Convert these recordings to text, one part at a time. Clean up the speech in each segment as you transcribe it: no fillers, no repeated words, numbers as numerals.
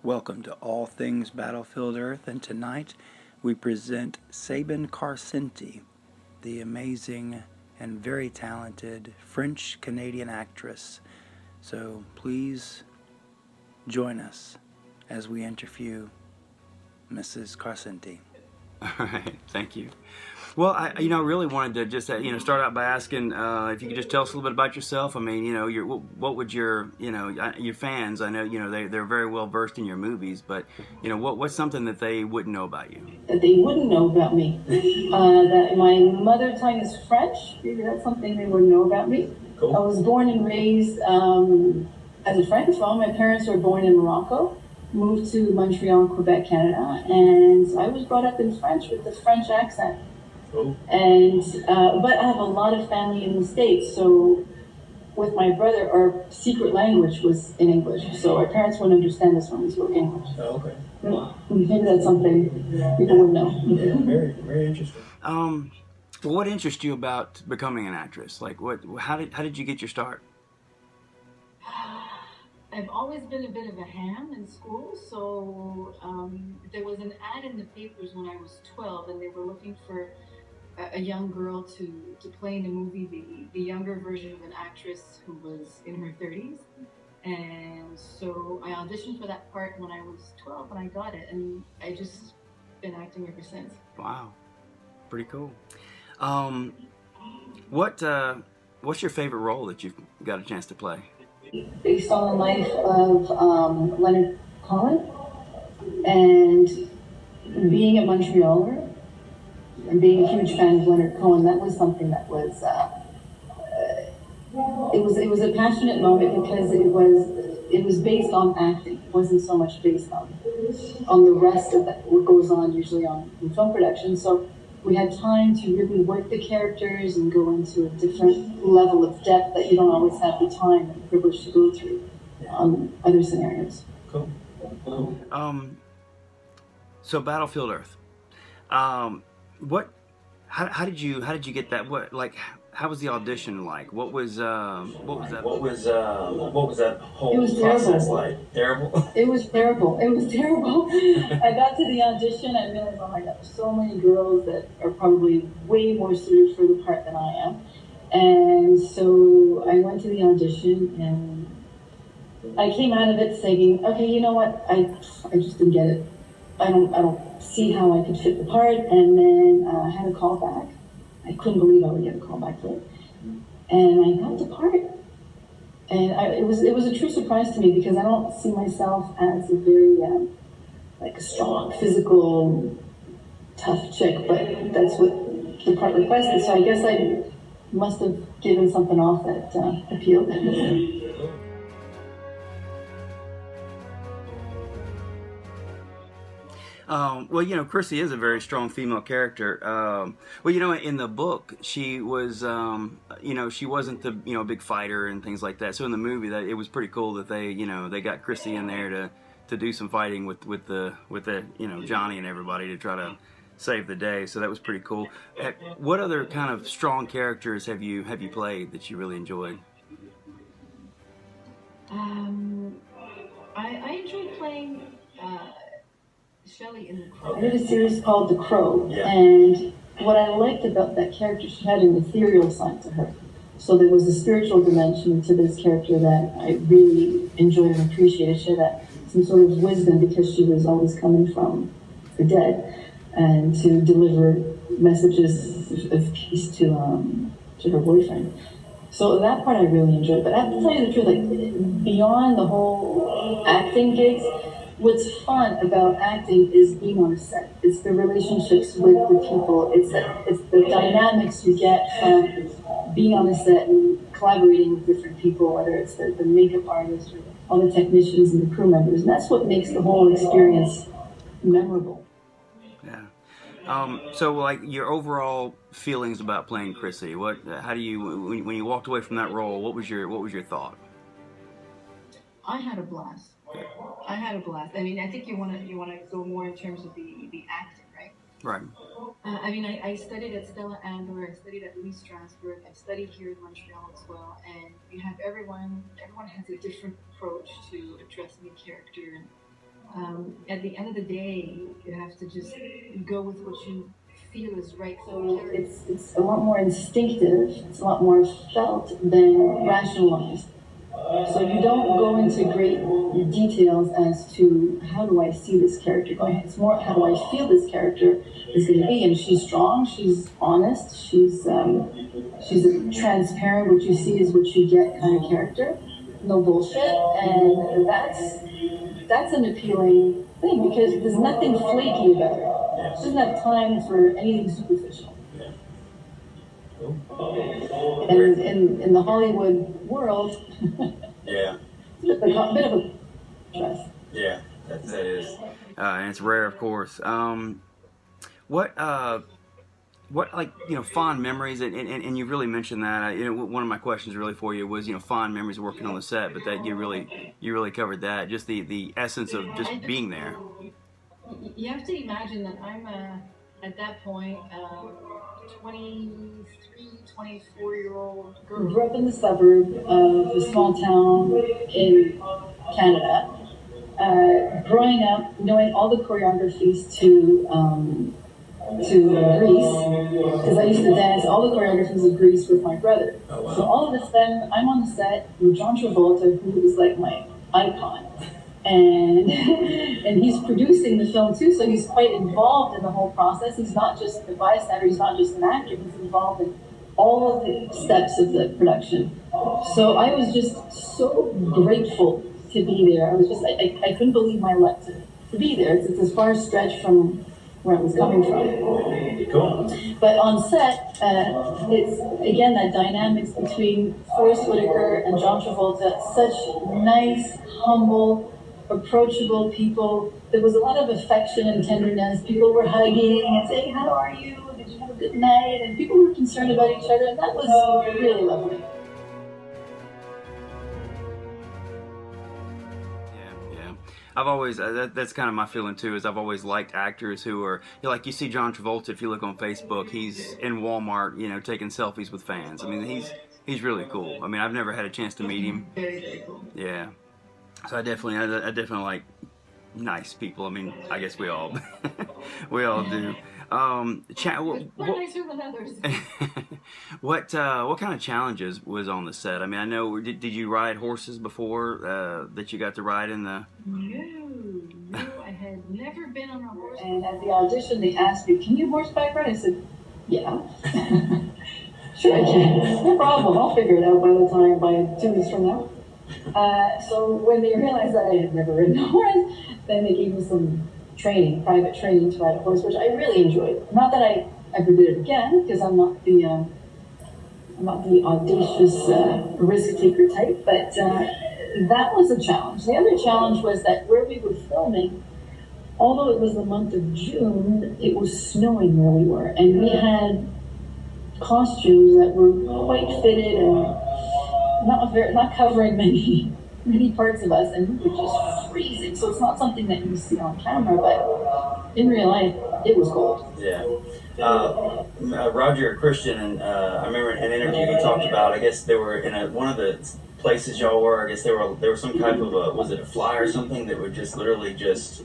Welcome to All Things Battlefield Earth, and tonight we present Sabine Karsenti, the amazing and very talented French-Canadian actress. So please join us as we interview Mrs. Karsenti. All right, thank you. Well, I really wanted to just start out by asking if you could just tell us a little bit about yourself. I mean, what would your your fans? I know they're very well versed in your movies, but what's something that they wouldn't know about you? That they wouldn't know about me. That my mother tongue is French. Maybe that's something they wouldn't know about me. Cool. I was born and raised as a Francophone. My parents were born in Morocco, moved to Montreal, Quebec, Canada, and I was brought up in French with the French accent. Oh. And but I have a lot of family in the States, so with my brother, our secret language was in English, so our parents wouldn't understand us when we spoke English. Oh, okay. Maybe that's something people would know. Yeah, very, very interesting. Well, what interests you about becoming an actress? Like, how did you get your start? I've always been a bit of a ham in school, so there was an ad in the papers when I was 12, and they were looking for a young girl to play in a movie, the younger version of an actress who was in her 30s. And so I auditioned for that part when I was 12, and I got it, and I just been acting ever since. Wow, pretty cool. What's your favorite role that you've got a chance to play? Based on the life of Leonard Cohen, and being a Montrealer, and being a huge fan of Leonard Cohen, that was something that was it was a passionate moment because it was based on acting. It wasn't so much based on the rest of that, what goes on usually in film production. So we had time to really work the characters and go into a different level of depth that you don't always have the time and privilege to go through on other scenarios. Cool. So Battlefield Earth. How did you get that? How was the audition like? What was that whole process like? Terrible. It was terrible. It was terrible. I got to the audition. I realized, oh my God, there's so many girls that are probably way more suited for the part than I am. And so I went to the audition, and I came out of it saying, okay, you know what? I just didn't get it. I don't see how I could fit the part. And then I had a call back. I couldn't believe I would get a call back for it. And I got the part. And it was a true surprise to me because I don't see myself as a very like a strong, physical, tough chick, but that's what the part requested. So I guess I must have given something off that appealed. Well, Chrissy is a very strong female character. In the book, she was, she wasn't the, big fighter and things like that. So in the movie, it was pretty cool that they got Chrissy in there to do some fighting with the Johnny and everybody to try to save the day. So that was pretty cool. What other kind of strong characters have you played that you really enjoyed? I enjoyed playing Shelley in The Crow. I did a series called The Crow, yeah. And what I liked about that character, she had an ethereal side to her. So there was a spiritual dimension to this character that I really enjoyed and appreciated. She had some sort of wisdom because she was always coming from the dead, and to deliver messages of peace to her boyfriend. So that part I really enjoyed. But I have to tell you the truth, like beyond the whole acting gigs, what's fun about acting is being on a set. It's the relationships with the people. It's the dynamics you get from being on a set and collaborating with different people, whether it's the makeup artist or all the technicians and the crew members. And that's what makes the whole experience memorable. Yeah. So, like, your overall feelings about playing Chrissy. How do you, when you walked away from that role, what was your thought? I had a blast. I had a blast. I mean, I think you want to go more in terms of the acting, right? Right. I studied at Stella Adler. I studied at Louis Strasberg. I studied here in Montreal as well. And you have everyone has a different approach to addressing a character. At the end of the day, you have to just go with what you feel is right. So it's a lot more instinctive. It's a lot more felt than rationalized. So you don't go into great details as to how do I see this character going. It's more how do I feel this character is going to be. And she's strong. She's honest. She's a transparent. What you see is what you get kind of character. No bullshit. And that's an appealing thing because there's nothing flaky about her. She doesn't have time for anything superficial. And in the Hollywood world, Yeah. it's a bit of a stress. Yeah, that is. And it's rare, of course. What like fond memories, and you really mentioned that. One of my questions really for you was fond memories of working on the set, but that you really covered that. Just the essence of just being there. You have to imagine that I'm at that point 23, 24-year-old girl. Grew up in the suburb of a small town in Canada. Growing up, knowing all the choreographies to Grease, because I used to dance all the choreographies of Grease with my brother. Oh, wow. So all of a sudden, I'm on the set with John Travolta, who is like my icon. And and he's producing the film too, so he's quite involved in the whole process. He's not just a bystander, he's not just an actor, he's involved in all of the steps of the production. So I was just so grateful to be there. I was just, I couldn't believe my luck to be there. It's as far a stretch from where I was coming from. Cool. But on set, it's again that dynamics between Forrest Whitaker and John Travolta, such nice, humble, approachable people. There was a lot of affection and tenderness. People were hugging and saying, "How are you? Did you have a good night?" And people were concerned about each other, and that was really lovely. Yeah. I've always that's kind of my feeling too. Is I've always liked actors who are like you see John Travolta. If you look on Facebook, he's in Walmart, taking selfies with fans. I mean, he's really cool. I mean, I've never had a chance to meet him. Very, very cool. Yeah. So I definitely like nice people. I mean, I guess we all do. Nicer than others. What kind of challenges was on the set? I mean, I know did you ride horses before that you got to ride in the? No, I had never been on a horse. And at the audition, they asked me, "Can you horseback ride?" I said, "Yeah." Sure I can. No problem. I'll figure it out by 2 weeks from now. So when they realized that I had never ridden a horse, then they gave me some private training to ride a horse, which I really enjoyed. Not that I ever did it again, because I'm not the audacious risk taker type, but that was a challenge. The other challenge was that where we were filming, although it was the month of June, it was snowing where we were, and we had costumes that were quite fitted and not covering many parts of us, and we were just freezing. So it's not something that you see on camera, but in real life, it was cold. Yeah. Roger Christian, and I remember in an interview he talked about. I guess they were in one of the places y'all were. I guess there were some type of was it a fly or something that would just literally just.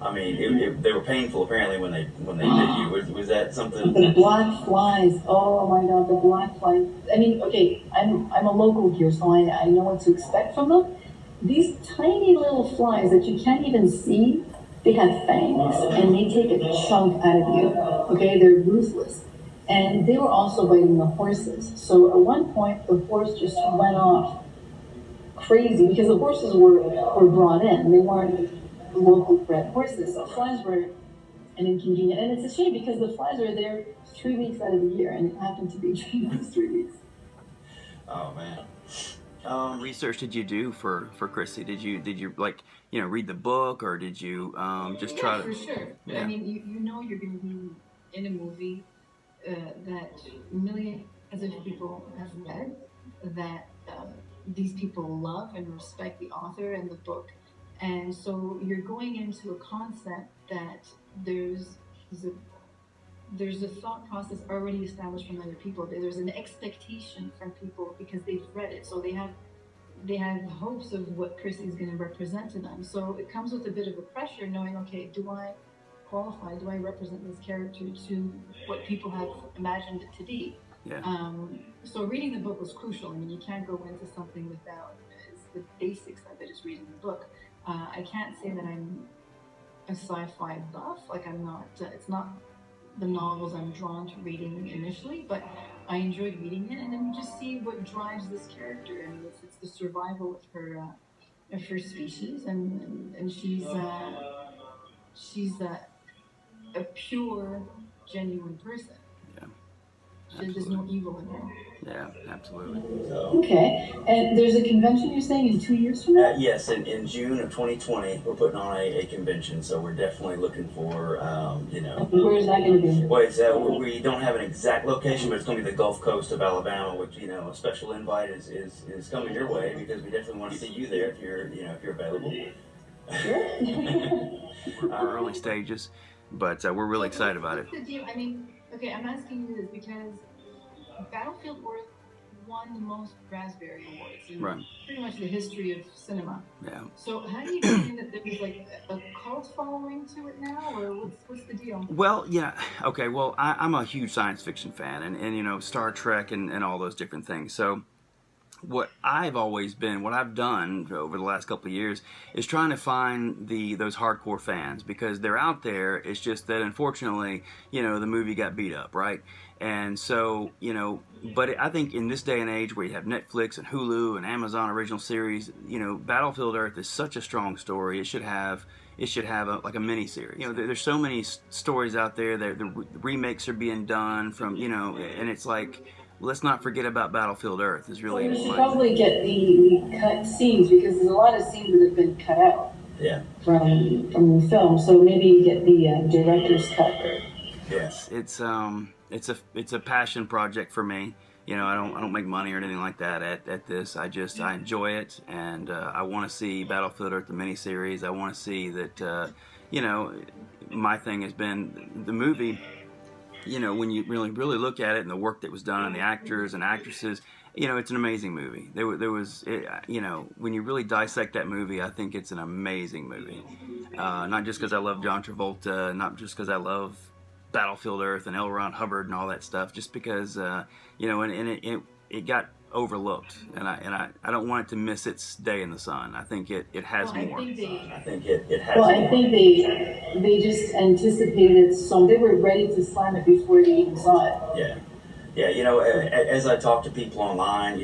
I mean, they were painful apparently when they did you. Was that something? The black flies. Oh my God, the black flies. I mean, okay, I'm a local here, so I know what to expect from them. These tiny little flies that you can't even see, they have fangs, and they take a chunk out of you. Okay, they're ruthless, and they were also biting the horses. So at one point, the horse just went off crazy because the horses were brought in. They weren't local bred horses, so flies were an inconvenient, and it's a shame because the flies are there 3 weeks out of the year, and it happened to be those 3 weeks. Oh man. Research did you do for Chrissy? Did you like read the book, or did you just try to? For sure. Yeah. I mean, you know you're going to be in a movie that millions of people have read, that these people love and respect the author and the book. And so you're going into a concept that there's a thought process already established from other people. There's an expectation from people because they've read it. So they have they have hopes of what Chrissy is going to represent to them. So it comes with a bit of a pressure knowing, okay, do I qualify? Do I represent this character to what people have imagined it to be? Yeah. So reading the book was crucial. I mean, you can't go into something without the basics of it is reading the book. I can't say that I'm a sci-fi buff. Like I'm not. It's not the novels I'm drawn to reading initially, but I enjoyed reading it, and then you just see what drives this character, and it's the survival of her species, and she's a pure, genuine person. Yeah. There's no evil in her. Yeah, absolutely. Okay, and there's a convention you're saying in 2 years from now? Yes, in June of 2020, we're putting on a convention, so we're definitely looking for, Where is that going to be? Well, it's, we don't have an exact location, but it's going to be the Gulf Coast of Alabama, which, a special invite is coming your way, because we definitely want to see you there if you're available. Sure. We're early stages, but we're really excited about it. What's the deal? I mean, okay, I'm asking you this because Battlefield Earth won the most Raspberry Awards in Right. pretty much the history of cinema. Yeah. So how do you explain that there's like a cult following to it now, or what's the deal? Well, yeah, okay, well, I'm a huge science fiction fan, and Star Trek and all those different things, so what I've done over the last couple of years is trying to find those hardcore fans, because they're out there. It's just that unfortunately, the movie got beat up, right? And so, but I think in this day and age where you have Netflix and Hulu and Amazon original series, Battlefield Earth is such a strong story. It should have like a mini series. There's so many stories out there that the remakes are being done from, and it's like, let's not forget about Battlefield Earth. Is really. Well, you should probably get the cut scenes, because there's a lot of scenes that have been cut out. Yeah. From the film, so maybe you get the director's cut. Yes, it's a passion project for me. I don't make money or anything like that at this. I enjoy it, and I want to see Battlefield Earth the miniseries. I want to see that. My thing has been the movie. When you really look at it and the work that was done and the actors and actresses, it's an amazing movie. There was, when you really dissect that movie, I think it's an amazing movie. Not just because I love John Travolta, not just because I love Battlefield Earth and L. Ron Hubbard and all that stuff, just because, and it got overlooked, and I don't want it to miss its day in the sun. I think it has more. I think it has Well, more. I think they just anticipated it, so they were ready to slam it before they even saw it. Yeah. Yeah, as I talk to people online,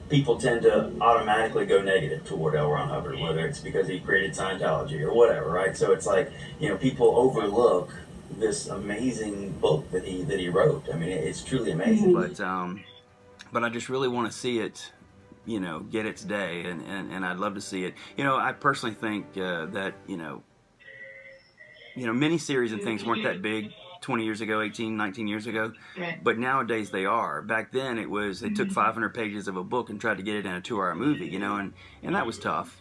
people tend to automatically go negative toward L. Ron Hubbard, whether it's because he created Scientology or whatever, right? So it's like, people overlook this amazing book that he wrote. I mean, it's truly amazing. But I just really want to see it, get its day, and I'd love to see it. I personally think that miniseries and things weren't that big 20 years ago, 18, 19 years ago. Right. But nowadays they are. Back then they took 500 pages of a book and tried to get it in a 2-hour movie, and that was tough,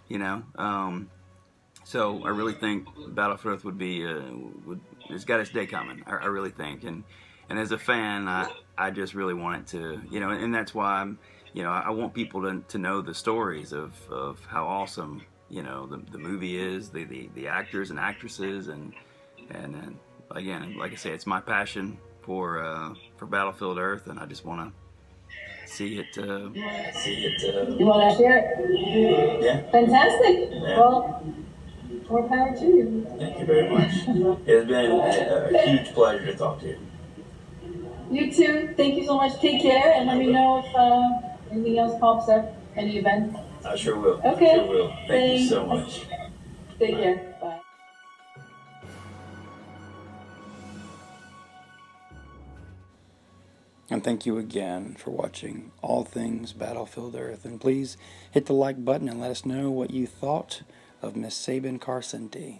So I really think Battlefield Earth it's got its day coming. I really think, and as a fan, I just really want it to, and that's why I want people to know the stories of how awesome the movie is, the actors and actresses, and again, like I say, it's my passion for Battlefield Earth, and I just want to see it. You want to share it? Yeah. Fantastic. Yeah. Well, more power to you. Thank you very much. It's been a huge pleasure to talk to you. You too. Thank you so much. Take care, and let me know if anything else pops up, any event. I sure will. Okay. I sure will. Thank you so much. Take care. Bye. And thank you again for watching All Things Battlefield Earth. And please hit the like button and let us know what you thought of Miss Sabine Karsenti.